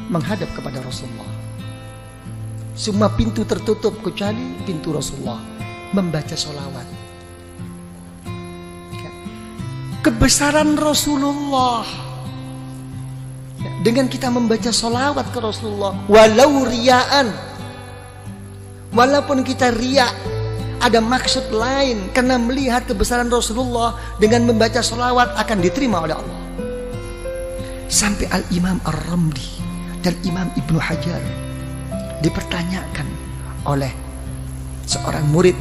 menghadap kepada Rasulullah. Semua pintu tertutup kecuali pintu Rasulullah, membaca sholawat. Kebesaran Rasulullah dengan kita membaca sholawat ke Rasulullah, walau riaan, walaupun kita riak, ada maksud lain karena melihat kebesaran Rasulullah, dengan membaca sholawat akan diterima oleh Allah. Sampai Al-Imam Ar-Ramli dan Imam Ibnu Hajar dipertanyakan oleh seorang murid,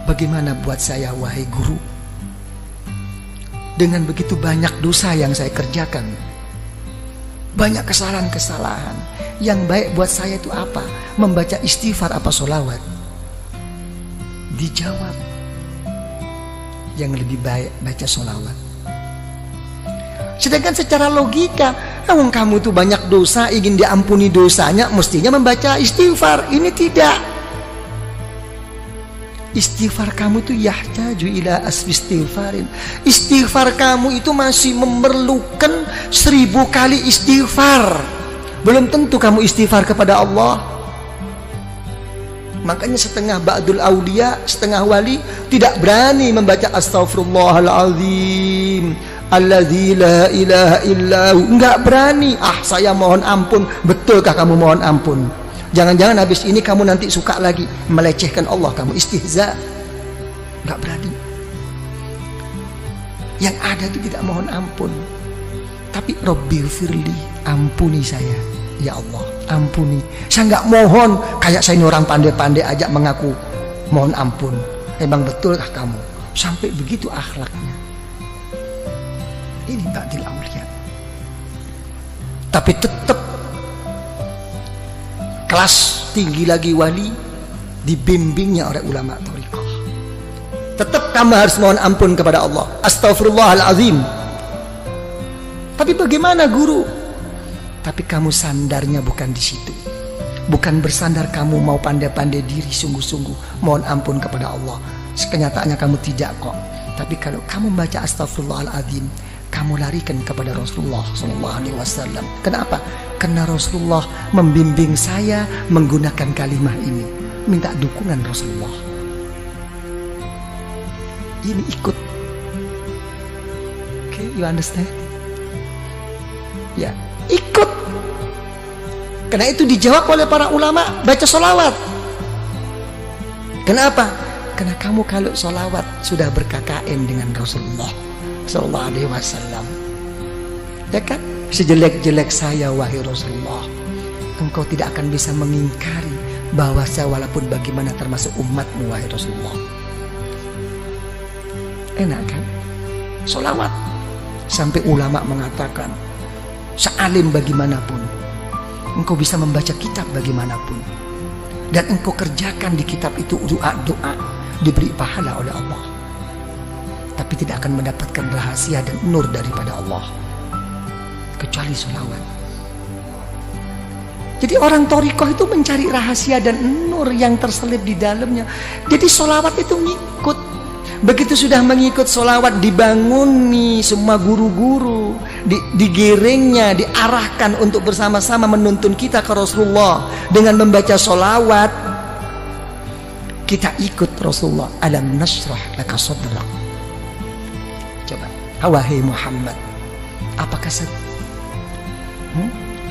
bagaimana buat saya wahai guru, dengan begitu banyak dosa yang saya kerjakan, banyak kesalahan-kesalahan, yang baik buat saya itu apa? Membaca istighfar apa sholawat? Dijawab, yang lebih baik baca sholawat. Sedangkan secara logika, kamu tuh banyak dosa, ingin diampuni dosanya, mestinya membaca istighfar. Ini tidak. Istighfar kamu tuh yahtaju ila asfi istighfarin. Istighfar kamu itu masih memerlukan 1000 kali istighfar. Belum tentu kamu istighfar kepada Allah. Makanya setengah ba'dul aulia, setengah wali tidak berani membaca astaghfirullahaladzim alladzi la ilaha illahu. Enggak berani. Saya mohon ampun. Betulkah kamu mohon ampun? Jangan-jangan habis ini kamu nanti suka lagi melecehkan Allah, kamu istihza. Enggak berani. Yang ada itu tidak mohon ampun, tapi Rabbighfirli, ampuni saya ya Allah, ampuni. Saya enggak mohon kayak saya ini orang pandai-pandai aja mengaku mohon ampun. Emang betulkah kamu? Sampai begitu akhlaknya. Ini ba'dil aulia. Tapi tetap kelas tinggi lagi wali, dibimbingnya oleh ulama thariqah. Tetap kamu harus mohon ampun kepada Allah, astaghfirullahalazim. Tapi bagaimana guru? Tapi kamu sandarnya bukan di situ. Bukan bersandar kamu mau pandai-pandai diri sungguh-sungguh mohon ampun kepada Allah. Kenyataannya kamu tidak kok. Tapi kalau kamu baca astaghfirullahalazim, kamu larikan kepada Rasulullah SAW. Kenapa? Karena Rasulullah membimbing saya menggunakan kalimah ini. Minta dukungan Rasulullah. Ini ikut. Okay, you understand? Ya, ikut. Karena itu dijawab oleh para ulama, baca sholawat. Kenapa? Karena kamu kalau sholawat sudah berKKN dengan Rasulullah Sallallahu Alaihi Wasallam, ya kan? Sejelek-jelek saya wahai Rasulullah, engkau tidak akan bisa mengingkari bahwa saya walaupun bagaimana termasuk umatmu wahai Rasulullah. Enak kan? Sholawat. Sampai ulama mengatakan, sealim bagaimanapun, engkau bisa membaca kitab bagaimanapun, dan engkau kerjakan di kitab itu doa-doa, diberi pahala oleh Allah, tapi tidak akan mendapatkan rahasia dan nur daripada Allah kecuali sholawat. Jadi orang thariqah itu mencari rahasia dan nur yang terselip di dalamnya. Jadi sholawat itu ngikut. Begitu sudah mengikut sholawat, dibanguni semua guru-guru, digiringnya, diarahkan untuk bersama-sama menuntun kita ke Rasulullah dengan membaca sholawat. Kita ikut Rasulullah. Alam nashrah laka sadrak. Coba, wahai Muhammad, apakah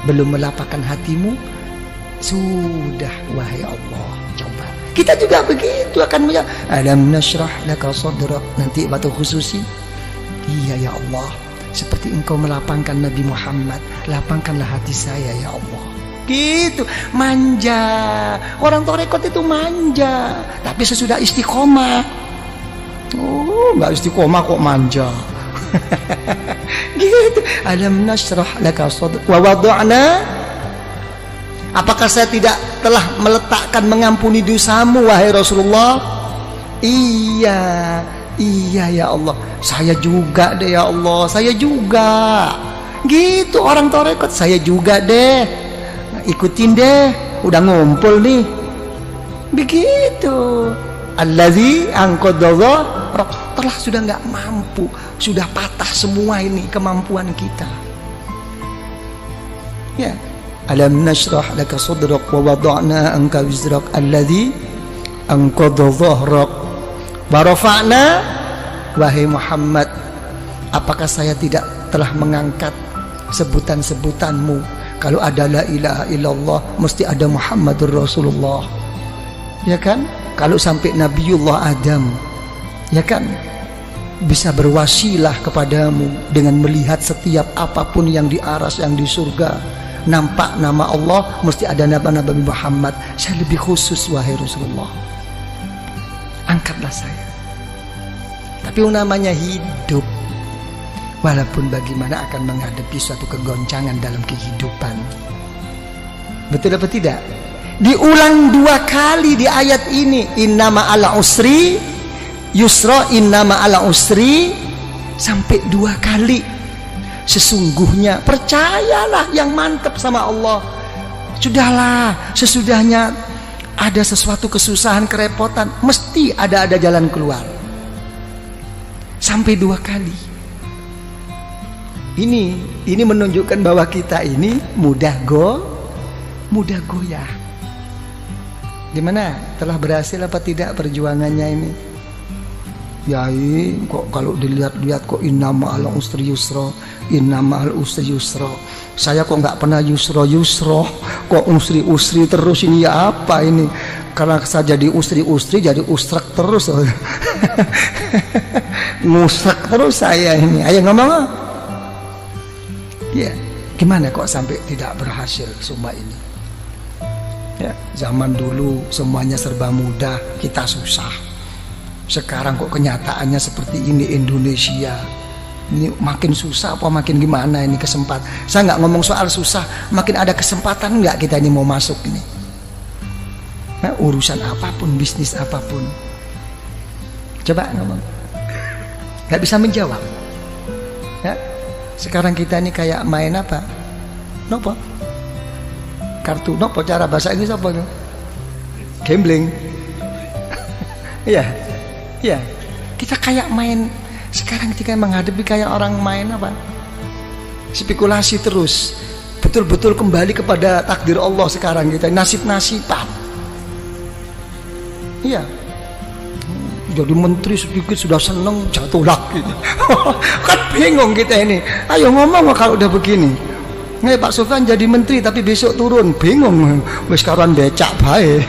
belum melapangkan hatimu? Sudah wahai Allah. Coba kita juga begitu akan menjawab, alam nashrah laka sadrak. Nanti batu khususi, iya ya Allah, seperti engkau melapangkan Nabi Muhammad, lapangkanlah hati saya ya Allah. Gitu, manja. Orang thariqat itu manja, tapi sesudah istiqomah, nggak istiqomah kok manja. Gitu. Alam nashrah laka sadrak wa wada'na. Apakah saya tidak telah meletakkan mengampuni dosamu wahai Rasulullah? Iya ya Allah, saya juga deh ya Allah, saya juga. Gitu orang thariqat, saya juga deh, ikutin deh, udah ngumpul nih. Begitu. Allazi anqadha, telah sudah nggak mampu, sudah patah semua ini kemampuan kita. Ya, alam nashrah laka sadrak wa wada'na anka wizrak alladhi anqadha dhahrak wa rafa'na. Wahai Muhammad, apakah saya tidak telah mengangkat sebutan-sebutanmu? Kalau ada la ilaha illallah mesti ada Muhammadur Rasulullah, ya kan? Kalau sampai Nabiullah Adam, ya kan, bisa berwasilah kepadamu dengan melihat setiap apapun yang di aras, yang di surga, nampak nama Allah, mesti ada nama Nabi Muhammad. Saya lebih khusus wahai Rasulullah, angkatlah saya. Tapi namanya hidup, walaupun bagaimana akan menghadapi suatu kegoncangan dalam kehidupan. Betul apa tidak? Diulang 2 kali di ayat ini, innama ala usri yusra, innama ala usri, sampai 2 kali. Sesungguhnya, percayalah yang mantap sama Allah. Sudahlah, sesudahnya ada sesuatu kesusahan, kerepotan, mesti ada jalan keluar. Sampai 2 kali. Ini menunjukkan bahwa kita ini mudah goyah. Gimana? Telah berhasil apa tidak perjuangannya ini? Yai, kok kalau dilihat-lihat kok innama al usri yusra, innama al usri yusra. Saya kok nggak pernah yusra, kok usri terus ini, ya apa ini? Karena saya jadi usri jadi usrak terus. Ngusrak terus saya ini. Ayo ngomong. Ya, gimana kok sampai tidak berhasil semua ini? Ya, zaman dulu semuanya serba mudah, kita susah. Sekarang kok kenyataannya seperti ini Indonesia. Ini makin susah apa makin gimana ini kesempatan? Saya nggak ngomong soal susah, makin ada kesempatan nggak kita ini mau masuk ini? Nah, urusan apapun, bisnis apapun. Coba ngomong. Nggak bisa menjawab. Ya, sekarang kita ini kayak main apa? Nopo? Kartu nopo, cara bahasa Inggris apa? Gambling. Iya. Ya, kita kayak main sekarang, kita menghadapi kayak orang main apa? Spekulasi terus. Betul-betul kembali kepada takdir Allah sekarang kita, nasib-nasiban. Iya. Jadi menteri sedikit sudah seneng, jatuh lagi. Kan bingung kita ini. Ayo ngomong kalau udah begini. Nih Pak Sofyan jadi menteri tapi besok turun, bingung. Wis karuan becak bae.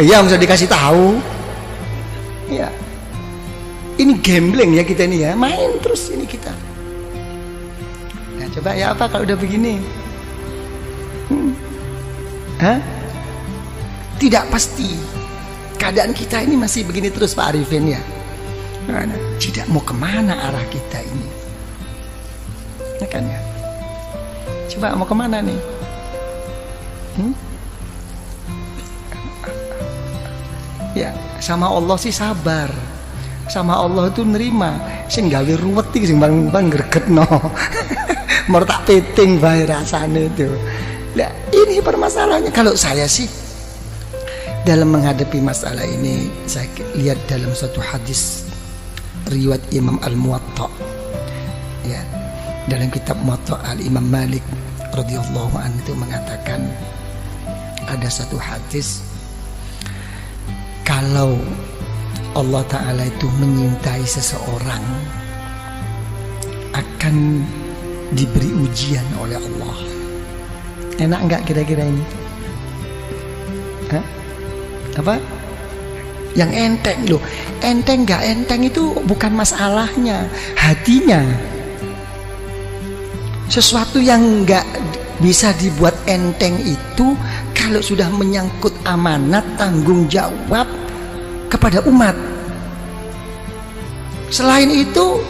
Iya, mesti dikasih tahu. Iya. Ini gambling ya kita ini ya, main terus ini kita. Nah coba ya apa kalau udah begini? Hah? Tidak pasti. Keadaan kita ini masih begini terus Pak Arifin ya. Nah, tidak mau kemana arah kita ini? Ya kan ya? Coba mau kemana nih? Ya sama Allah sih sabar. Sama Allah itu nerima, sing gawe ruwet iki sing bang gregetno. Mau tak peting bae rasane itu. Nah, ini permasalahannya. Kalau saya sih dalam menghadapi masalah ini, saya lihat dalam suatu hadis riwayat Imam Al-Muwatta. Ya, dalam kitab Muwatta Al-Imam Malik radhiyallahu anhu itu mengatakan ada satu hadis, kalau Allah Ta'ala itu menyintai seseorang akan diberi ujian oleh Allah. Enak enggak kira-kira ini? Hah? Apa? Yang enteng loh. Enteng enggak enteng itu bukan masalahnya, hatinya. Sesuatu yang enggak bisa dibuat enteng itu kalau sudah menyangkut amanat, tanggung jawab kepada umat. Selain itu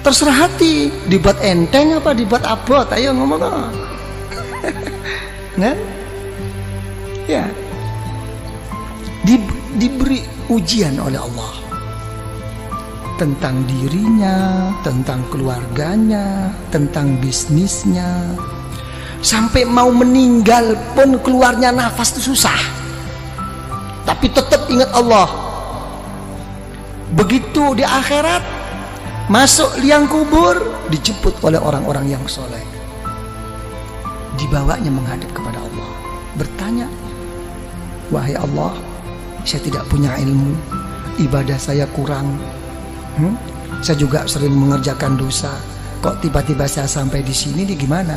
terserah hati, dibuat enteng apa dibuat abot, ayo ngomong. Nah, ya, diberi ujian oleh Allah tentang dirinya, tentang keluarganya, tentang bisnisnya, sampai mau meninggal pun keluarnya nafas itu susah, tapi tetap ingat Allah. Begitu di akhirat masuk liang kubur, dijemput oleh orang-orang yang soleh. dibawanya menghadap kepada Allah, bertanya, wahai Allah, saya tidak punya ilmu, ibadah saya kurang, saya juga sering mengerjakan dosa, kok tiba-tiba saya sampai di sini nih, gimana?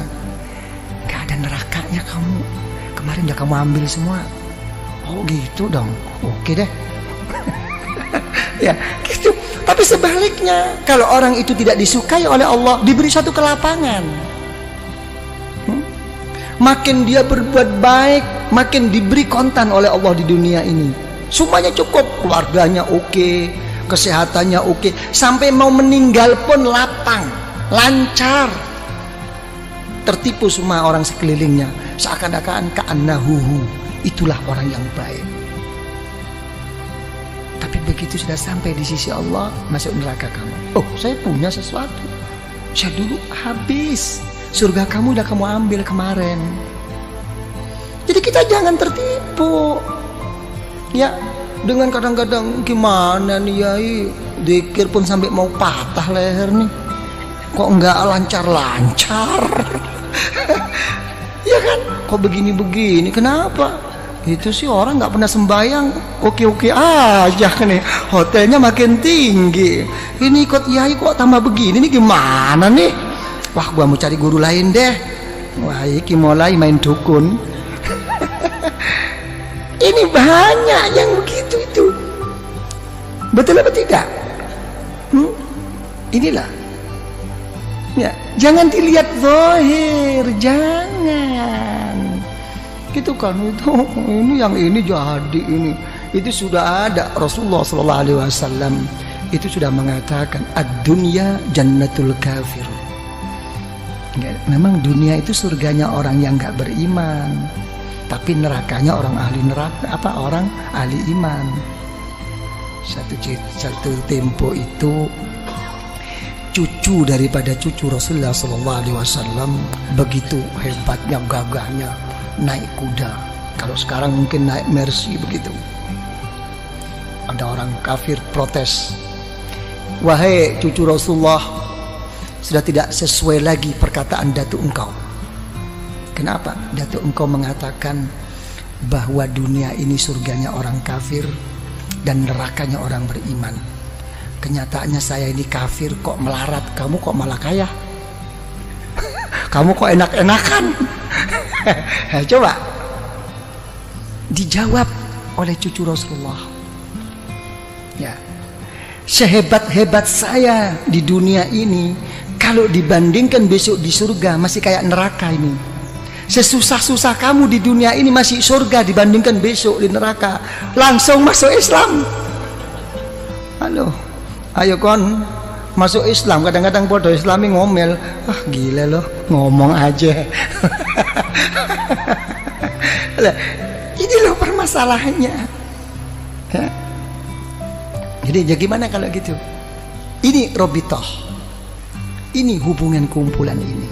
Gak ada nerakanya kamu, kemarin udah kamu ambil semua. Oh gitu dong, oke deh. Ya gitu. Tapi sebaliknya, kalau orang itu tidak disukai oleh Allah, diberi satu kelapangan, makin dia berbuat baik, makin diberi kontan oleh Allah di dunia ini. Semuanya cukup, keluarganya oke, kesehatannya oke, sampai mau meninggal pun lapang, lancar. Tertipu semua orang sekelilingnya, seakan-akan ka'annahuhu, itulah orang yang baik. Tapi begitu sudah sampai di sisi Allah, masuk neraka kamu. Oh, saya punya sesuatu, saya dulu habis, surga kamu udah kamu ambil kemarin. Jadi kita jangan tertipu, ya, dengan kadang-kadang gimana nih Yai, zikir pun sampai mau patah leher nih, kok nggak lancar-lancar. Ya kan, kok begini-begini, kenapa? Itu sih orang nggak pernah sembahyang, oke-oke aja nih, hotelnya makin tinggi, ini ikut Yai kok tambah begini nih, gimana nih? Wah, gua mau cari guru lain deh. Wah, iki mulai main dukun. Ini banyak yang begitu itu. Betul apa tidak? Inilah. Ya, jangan dilihat zahir, jangan. Gitu kan, itu ini yang ini jadi ini. Itu sudah ada, Rasulullah sallallahu alaihi wasallam itu sudah mengatakan ad-dunya jannatul kafir. Memang dunia itu surganya orang yang nggak beriman, tapi nerakanya orang ahli neraka, orang ahli iman. Satu tempo itu cucu daripada cucu Rasulullah SAW begitu hebatnya, gagahnya, naik kuda. Kalau sekarang mungkin naik Mercy begitu. Ada orang kafir protes, wahai cucu Rasulullah, sudah tidak sesuai lagi perkataan datuk engkau. Kenapa? Datuk engkau mengatakan bahwa dunia ini surganya orang kafir dan nerakanya orang beriman. Kenyataannya saya ini kafir kok melarat, kamu kok malah kaya. Kamu kok enak-enakan. Coba dijawab oleh cucu Rasulullah. Ya, sehebat-hebat saya di dunia ini, kalau dibandingkan besok di surga masih kayak neraka ini. Sesusah-susah kamu di dunia ini masih surga dibandingkan besok di neraka. Langsung masuk Islam. Halo, ayo kon masuk Islam. Kadang-kadang bodoh Islami ngomel, ah gila loh, ngomong aja. Ini loh permasalahannya. Ya. Jadi gimana kalau gitu? Ini robitoh, ini hubungan kumpulan ini.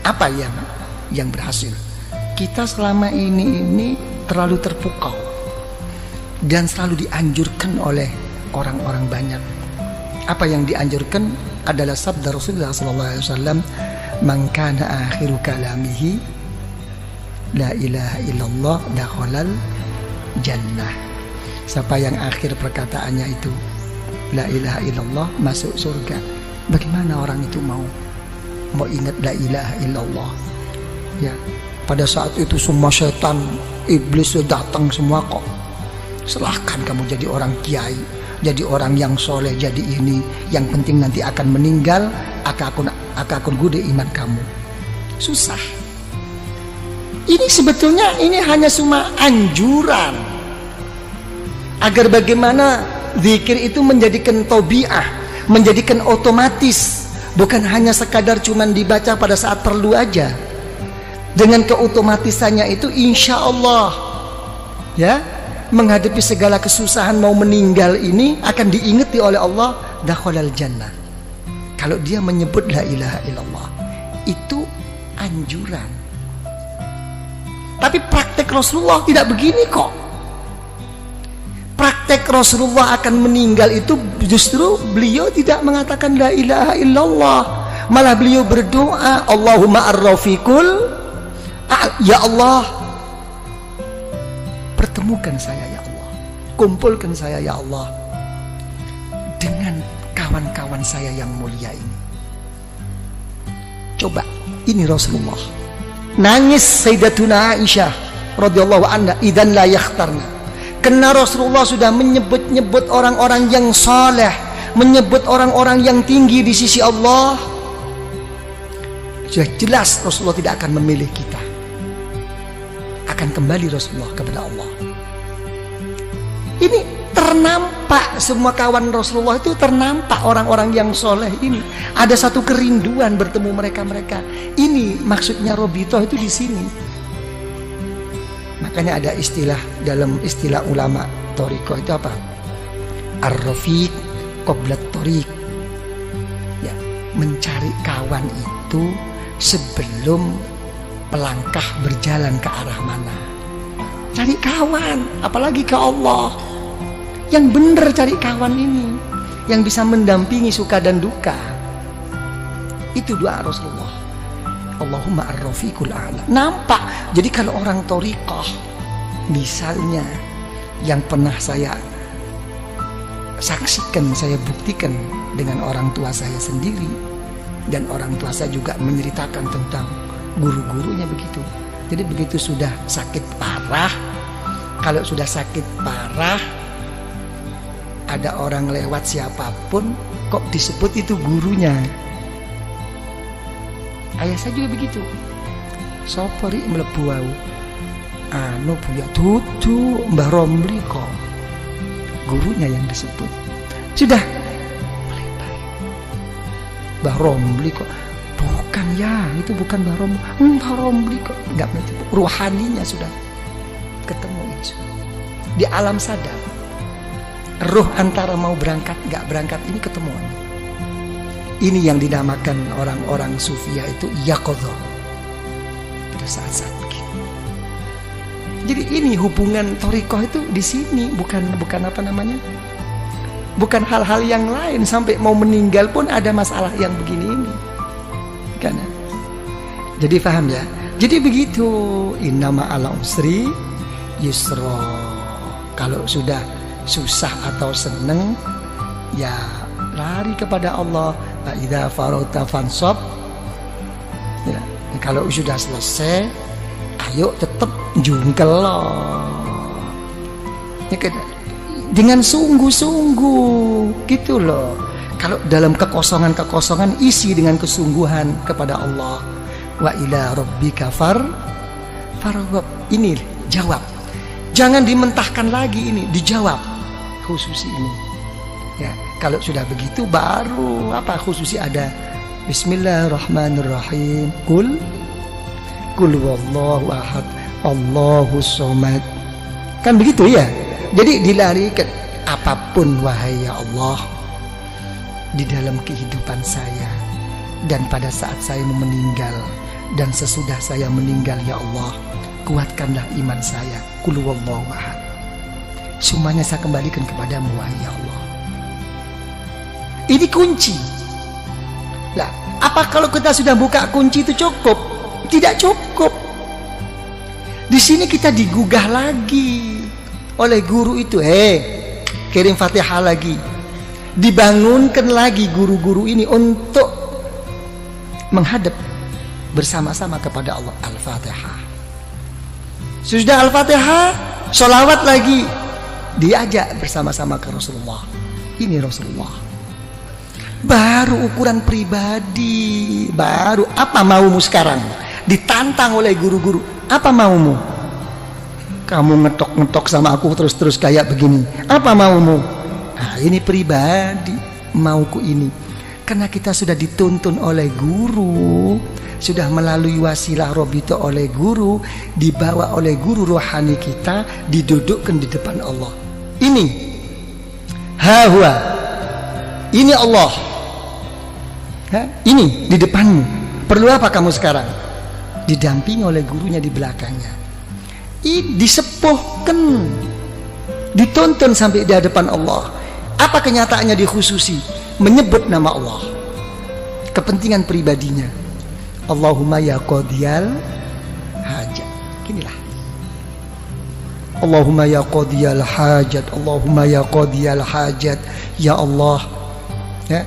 Apa yang berhasil? Kita selama ini terlalu terpukau dan selalu dianjurkan oleh orang-orang banyak. Apa yang dianjurkan adalah sabda Rasulullah SAW, man kana akhiru kalamihi la ilaha illallah dakhalal jannah. Siapa yang akhir perkataannya itu la ilaha illallah, masuk surga. Bagaimana orang itu mau ingat la ilaha illallah? Ya, pada saat itu semua setan, iblis datang semua kok. Silahkan kamu jadi orang kiai, jadi orang yang soleh, jadi ini. Yang penting nanti akan meninggal, akan gude iman kamu. Susah. Ini sebetulnya ini hanya cuma anjuran agar bagaimana zikir itu menjadikan tabiah, menjadikan otomatis, bukan hanya sekadar cuman dibaca pada saat perlu aja. Dengan keotomatisannya itu insya Allah, ya, menghadapi segala kesusahan mau meninggal ini akan diingati oleh Allah, dakhalal jannah. Kalau dia menyebut la ilaha illallah, itu anjuran. Tapi praktek Rasulullah tidak begini kok. Praktek Rasulullah akan meninggal itu justru beliau tidak mengatakan la ilaha illallah, malah beliau berdoa, Allahumma ar-rafiqul, ya Allah, pertemukan saya ya Allah, kumpulkan saya ya Allah dengan kawan-kawan saya yang mulia ini. Coba, ini Rasulullah. Nangis Sayyidatuna Aisyah radhiyallahu anha, idzan la yakhtarna. Karena Rasulullah sudah menyebut-nyebut orang-orang yang saleh, menyebut orang-orang yang tinggi di sisi Allah. Sudah jelas Rasulullah tidak akan memilih kita. Akan kembali Rasulullah kepada Allah. Ini ternampak, semua kawan Rasulullah itu ternampak orang-orang yang soleh ini. Ada satu kerinduan bertemu mereka-mereka. Ini maksudnya Robito itu di sini. Makanya ada istilah, dalam istilah ulama Thariqah itu apa? Ar-rafiq qablat thariq. Ya, mencari kawan itu sebelum pelangkah berjalan ke arah mana. Cari kawan, apalagi ke Allah. Yang benar cari kawan ini, yang bisa mendampingi suka dan duka. Itu doa Rasulullah. Allahumma ar-rafiqul a'la. Nampak. Jadi kalau orang thariqah, misalnya yang pernah saya saksikan, saya buktikan dengan orang tua saya sendiri, dan orang tua saya juga menceritakan tentang guru-gurunya begitu. Jadi begitu sudah sakit parah, kalau sudah sakit parah, ada orang lewat siapapun kok disebut itu gurunya. Ayah saya juga begitu. Sopori mlebu wau. Anu punya tutu Mbah Romli kok. Gurunya yang disebut. Sudah. Mbah Romli kok. Bukan ya, itu bukan Mbah Romli. Mbah Romli kok. Enggak begitu. Ruhaninya sudah ketemu itu. Di alam sadar. Ruh antara mau berangkat enggak berangkat ini ketemuan. Ini yang dinamakan orang-orang sufia itu yaqadha. Pada saat-saat begini. Jadi ini hubungan thariqah itu di sini, bukan apa namanya? Bukan hal-hal yang lain, sampai mau meninggal pun ada masalah yang begini ini. Karena jadi paham ya? Jadi begitu, innama ala usri yusra. Kalau sudah susah atau seneng, ya lari kepada Allah. Idza farauta fansab. Ya, kalau sudah selesai, ayo tetap jungkel loh. Ya, dengan sungguh-sungguh gitu loh. Kalau dalam kekosongan isi dengan kesungguhan kepada Allah. Wa ila rabbika farghab. Ini jawab. Jangan dimentahkan lagi ini, dijawab khusus ini. Ya, kalau sudah begitu baru apa khususi ada Bismillahirrahmanirrahim. Kul wallahu ahad, Allahus somad. Kan begitu ya. Jadi dilarikan apapun wahai ya Allah di dalam kehidupan saya dan pada saat saya meninggal dan sesudah saya meninggal ya Allah, kuatkanlah iman saya. Kul wallahu ahad. Semuanya saya kembalikan kepadamu wahai ya Allah. Ini kunci. Lah, apa kalau kita sudah buka kunci itu cukup? Tidak cukup. Di sini kita digugah lagi oleh guru itu. Kirim Fatihah lagi. Dibangunkan lagi guru-guru ini untuk menghadap bersama-sama kepada Allah. Al-Fatihah. Sudah Al-Fatihah, sholawat lagi. Diajak bersama-sama ke Rasulullah. Ini Rasulullah. Baru ukuran pribadi. Baru apa maumu sekarang? Ditantang oleh guru-guru. Apa maumu? Kamu ngetok-ngetok sama aku terus-terus kayak begini. Apa maumu? Nah, ini pribadi. Mauku ini. Karena kita sudah dituntun oleh guru, sudah melalui wasilah Robito oleh guru, dibawa oleh guru rohani kita, didudukkan di depan Allah. Ini hawa. Ini Allah. Ini di depanmu. Perlu apa kamu sekarang? Didampingi oleh gurunya di belakangnya. Disepuhkan, dituntun sampai di hadapan Allah. Apa kenyataannya dikhususi? Menyebut nama Allah. kepentingan pribadinya. Allahumma ya qadiyal hajat. Inilah. Allahumma ya qadiyal hajat, Allahumma ya qadiyal hajat. Ya Allah, ya,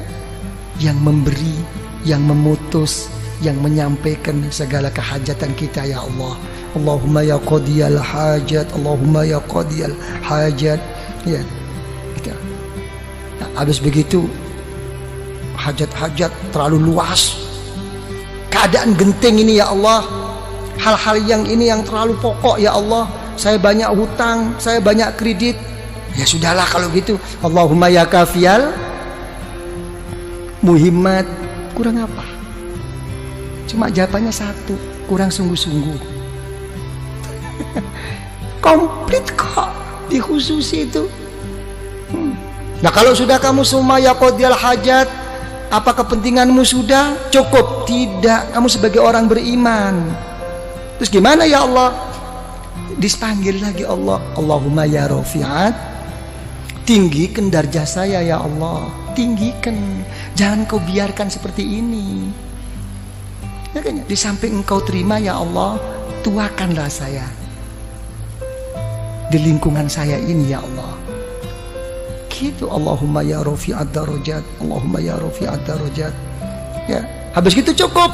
yang memberi, yang memutus, yang menyampaikan segala kehajatan kita, ya Allah. Allahumma ya qadiyal hajat, Allahumma ya qadiyal hajat. Ya, kita. Nah, habis begitu hajat-hajat terlalu luas, keadaan genting ini, ya Allah, hal-hal yang ini yang terlalu pokok, ya Allah. Saya banyak hutang, saya banyak kredit. Ya sudahlah kalau gitu. Allahumma ya kafiyal muhimmat. Kurang apa? Cuma jawabannya satu, kurang sungguh-sungguh. Komplit kok di khusus itu. Nah kalau sudah kamu semua ya qadiyal hajat, apa kepentinganmu sudah cukup? Tidak, kamu sebagai orang beriman. Terus gimana ya Allah? Dipanggil lagi Allah. Allahumma ya rafi'at, tinggikan darjah saya ya Allah, tinggikan, jangan kau biarkan seperti ini. Ya kan? Di samping engkau terima ya Allah, tuakanlah saya di lingkungan saya ini ya Allah. Gitu. Allahumma ya rafi'at darajat, Allahumma ya rafi'at darajat. Ya, habis gitu cukup?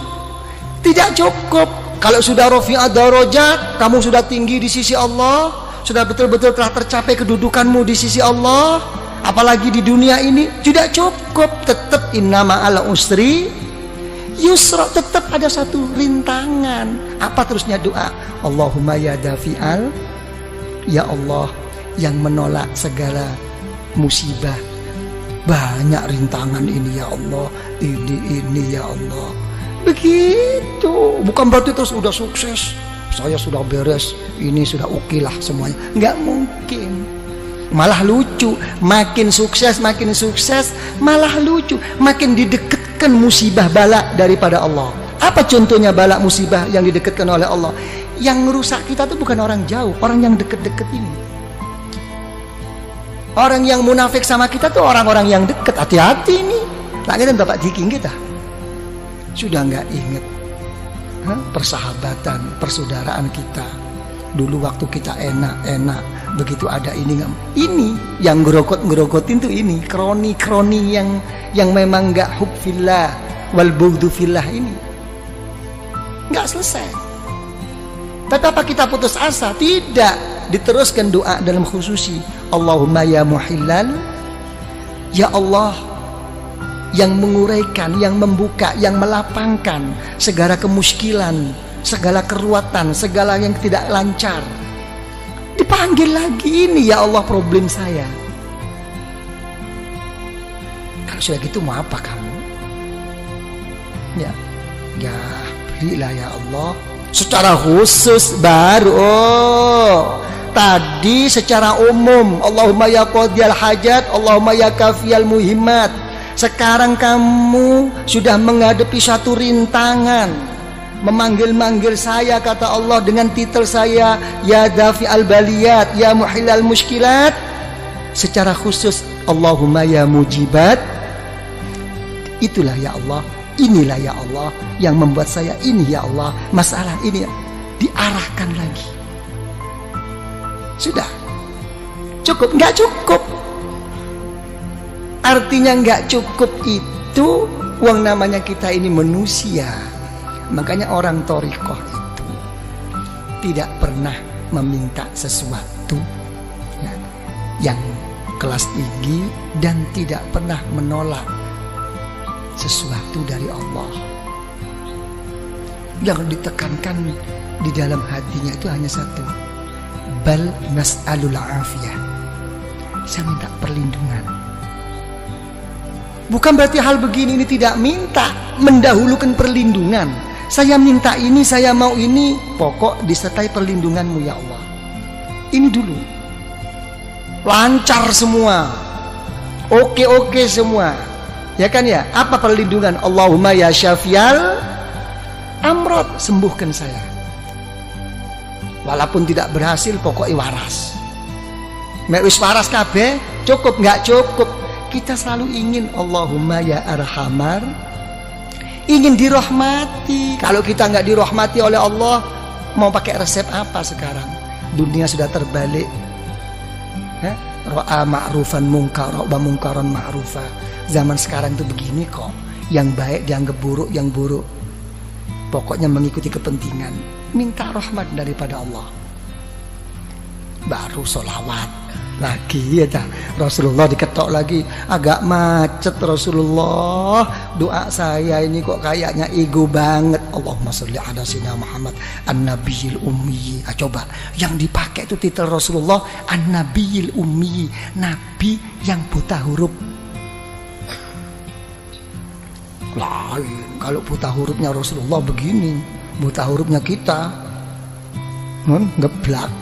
Tidak cukup. Kalau sudah rafi'at darajat, kamu sudah tinggi di sisi Allah, sudah betul-betul telah tercapai kedudukanmu di sisi Allah, apalagi di dunia ini, tidak cukup. Tetap innama ala usri yusra, tetap ada satu rintangan. Apa terusnya doa? Allahumma ya dafi'al, ya Allah yang menolak segala musibah. Banyak rintangan ini ya Allah, ini ya Allah. Begitu. Bukan berarti terus udah sukses, saya sudah beres, ini sudah oke lah semuanya. Nggak mungkin. Malah lucu, makin sukses malah lucu, makin didekatkan musibah bala daripada Allah. Apa contohnya bala musibah yang didekatkan oleh Allah? Yang merusak kita itu bukan orang jauh, orang yang deket-deket ini. Orang yang munafik sama kita tuh orang-orang yang deket. Hati-hati nih. Lagi dan bapak diking kita sudah nggak inget persahabatan, persaudaraan kita dulu waktu kita enak-enak. Begitu ada ini yang ngerokot-ngerokotin tuh ini kroni yang memang nggak hub fillah wal bughdu fillah, ini nggak selesai. Tapi apa kita putus asa? Tidak, diteruskan doa dalam khususi. Allahumma ya muhillal, ya Allah yang menguraikan, yang membuka, yang melapangkan segala kemuskilan, segala keruatan, segala yang tidak lancar. Dipanggil lagi, ini ya Allah problem saya. Kalau sudah gitu mau apa kamu? Ya berilah ya Allah. Secara khusus baru. Tadi secara umum Allahumma ya qadiyal hajat, Allahumma ya kafiyal muhimmat. Sekarang kamu sudah menghadapi satu rintangan, memanggil-manggil saya, kata Allah, dengan titel saya ya dafi al baliyat, ya muhilal muskilat. Secara khusus Allahumma ya mujibat. Itulah ya Allah, inilah ya Allah yang membuat saya ini ya Allah, masalah ini diarahkan lagi. Sudah cukup? Nggak cukup. Artinya nggak cukup itu uang, namanya kita ini manusia. Makanya orang thariqah itu tidak pernah meminta sesuatu yang kelas tinggi dan tidak pernah menolak sesuatu dari Allah. Yang ditekankan di dalam hatinya itu hanya satu, bal nas'alul afiyah, saya minta perlindungan. Bukan berarti hal begini ini tidak minta, mendahulukan perlindungan. Saya minta ini, saya mau ini, pokok disertai perlindunganmu ya Allah. Ini dulu lancar semua, oke semua, ya kan ya. Apa perlindungan? Allahumma ya syafial amrod, sembuhkan saya. Walaupun tidak berhasil, pokoknya waras. Mek wis waras kabeh, cukup nggak cukup? Kita selalu ingin Allahumma ya arhamar ingin dirahmati. Kalau kita nggak dirahmati oleh Allah, mau pakai resep apa sekarang? Dunia sudah terbalik. Ra'a ma'rufan munkar wa munkaran ma'rufa. Zaman sekarang itu begini kok. Yang baik dianggap buruk, yang buruk pokoknya mengikuti kepentingan. Minta rahmat daripada Allah, baru sholawat lagi ya. Rasulullah diketok lagi, agak macet Rasulullah. Doa saya ini kok kayaknya ego banget. Allahumma sholli ala sayyidina Muhammad an-nabiyil ummi. Coba yang dipakai itu titel Rasulullah an-nabiyil ummi, nabi yang buta huruf. Lain kalau buta hurufnya Rasulullah begini, buta hurufnya kita ngeblak.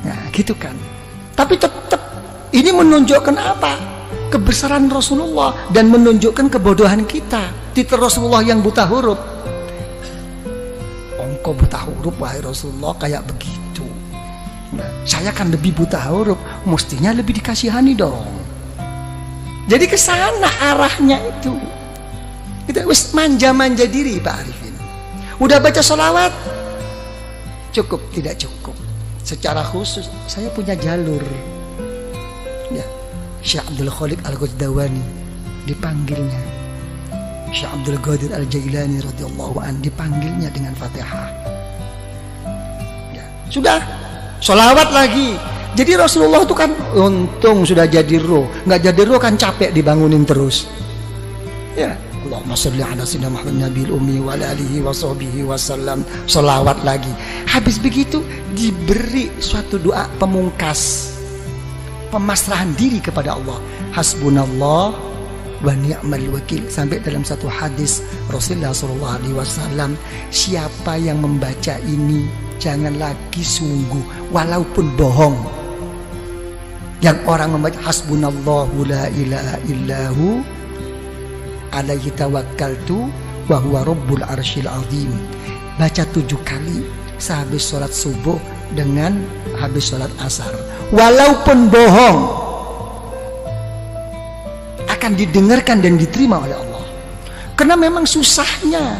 Nah gitu kan. Tapi tetap ini menunjukkan apa? Kebesaran Rasulullah dan menunjukkan kebodohan kita. Titel Rasulullah yang buta huruf. Engkau buta huruf wahai Rasulullah kayak begitu. Nah, saya kan lebih buta huruf, mestinya lebih dikasihani dong. Jadi ke sana arahnya itu. Kita wis manja-manja diri Pak Arifin. Udah baca sholawat? Cukup, tidak cukup. Secara khusus saya punya jalur ya. Syekh Abdul Khaliq Al-Ghazdawani dipanggilnya, Syekh Abdul Qadir Al-Jailani radhiyallahu an dipanggilnya dengan Fatihah ya. Sudah sholawat lagi. Jadi Rasulullah itu kan untung sudah jadi roh. Nggak jadi roh kan capek dibangunin terus ya. Allahumma sholli ala sayyidina Muhammad nabiyil ummi wa ala alihi wa sahbihi wasallam. Sholawat lagi. Habis begitu diberi suatu doa pemungkas, pemasrahan diri kepada Allah. Hasbunallah wa ni'mal wakil. Sampai dalam satu hadis Rasulullah SAW, siapa yang membaca ini jangan lagi sungguh walaupun bohong. Yang orang membaca hasbunallahu la ilaha illahu alaihi tawakkaltu wa huwa rabbul arsyil azim. Baca 7 kali sehabis sholat subuh dengan habis sholat asar. Walaupun bohong akan didengarkan dan diterima oleh Allah. Karena memang susahnya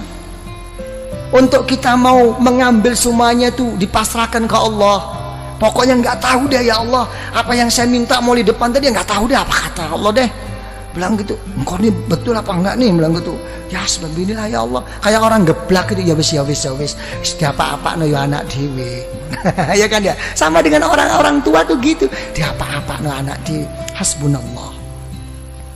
untuk kita mau mengambil semuanya itu dipasrahkan ke Allah. Pokoknya nggak tahu deh ya Allah, apa yang saya minta mau di depan tadi nggak tahu deh apa kata Allah deh. Bilang gitu, engkau ini betul apa enggak nih? Bilang gitu, ya sebab inilah ya Allah. Kayak orang geblak gitu, ya wis. Setiap apa no ya anak dewe. Ya kan ya. Sama dengan orang-orang tua tuh gitu. Dia apa no anak dewe. Hasbunallah.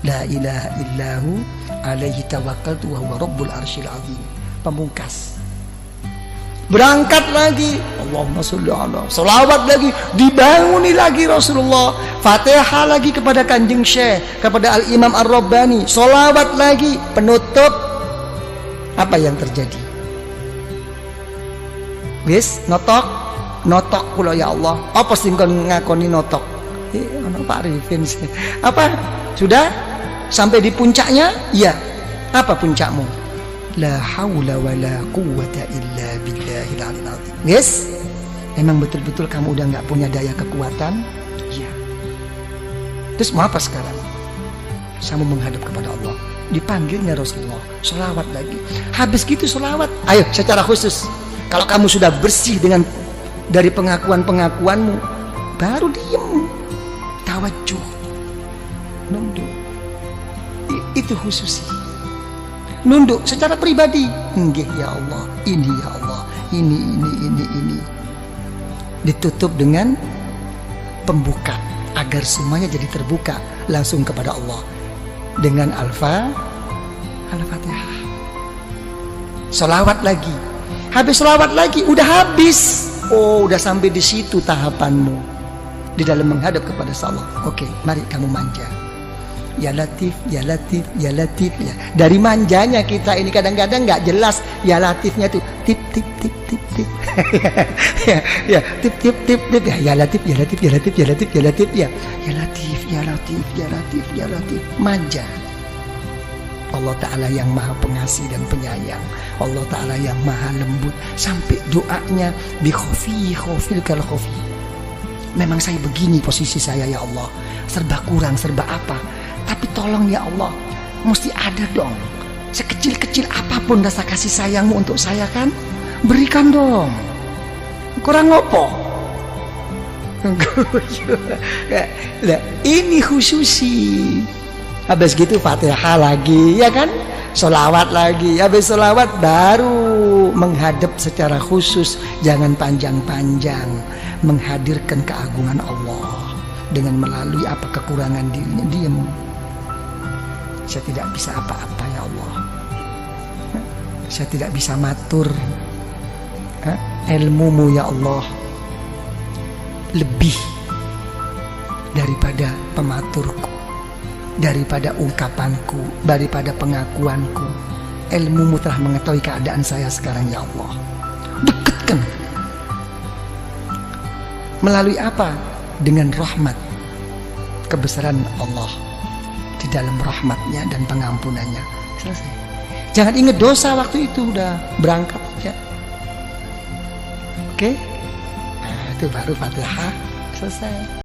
La ilaha illahu alaihi tawakkaltu wa huwa rabbul arsyil azim. Pemungkas. Berangkat lagi, Allahumma sholli ala, sholawat lagi, dibanguni lagi Rasulullah, Fatihah lagi kepada Kanjeng Syekh, kepada Al-Imam Ar-Rabbani, sholawat lagi, penutup. Apa yang terjadi? Wis notok kula ya Allah. Apa sih kau ngakoni notok? Pak Arifin apa? Sudah sampai di puncaknya? Iya. Apa puncakmu? La haula wa la quwwata illa billahil aliyil azim. Yes? Memang betul-betul kamu udah nggak punya daya kekuatan? Iya. Terus mau apa sekarang? Kamu menghadap kepada Allah. Dipanggilnya Rasulullah, sholawat lagi. Habis gitu sholawat. Ayo secara khusus. Kalau kamu sudah bersih dengan dari pengakuan-pengakuanmu, baru diem. Tawajuh. Nunduk. Itu khusus. Nunduk secara pribadi. Nggih ya Allah, ini ya Allah, ini. Ditutup dengan pembuka agar semuanya jadi terbuka langsung kepada Allah dengan Al-Fatihah. Sholawat lagi. Habis sholawat lagi, udah habis. Oh, udah sampai di situ tahapanmu di dalam menghadap kepada Allah. Oke, mari kamu manja. Ya Latif, ya Latif, ya Latif ya. Dari manjanya kita ini kadang-kadang nggak jelas ya Latifnya tuh tip tip tip tip tip. ya tip tip tip tip ya Latif, ya Latif, ya Latif, ya Latif, ya Latif ya. Ya Latif, ya Latif, ya Latif, ya Latif. Manja. Allah Ta'ala yang maha pengasih dan penyayang. Allah Ta'ala yang maha lembut. Sampai doanya bi khofil kal khofi. Memang saya begini posisi saya ya Allah, serba kurang, serba apa. Tapi tolong ya Allah, mesti ada dong Sekecil-kecil apapun rasa kasih sayangmu untuk saya kan, berikan dong. Kurang ngopo? Nah, ini khususi. Habis gitu Fatihah lagi, ya kan? Sholawat lagi. Habis sholawat baru menghadap secara khusus, jangan panjang-panjang, menghadirkan keagungan Allah dengan melalui apa kekurangan dirinya. Diam. Saya tidak bisa apa-apa ya Allah. Saya tidak bisa matur. Ilmumu ya Allah lebih daripada pematurku, daripada ungkapanku, daripada pengakuanku. Ilmumu telah mengetahui keadaan saya sekarang ya Allah. Dekatkan. Melalui apa? Dengan rahmat, kebesaran Allah di dalam rahmatnya dan pengampunannya. Selesai. Jangan ingat dosa waktu itu, udah berangkat aja. Oke? Nah, itu baru Fatihah selesai.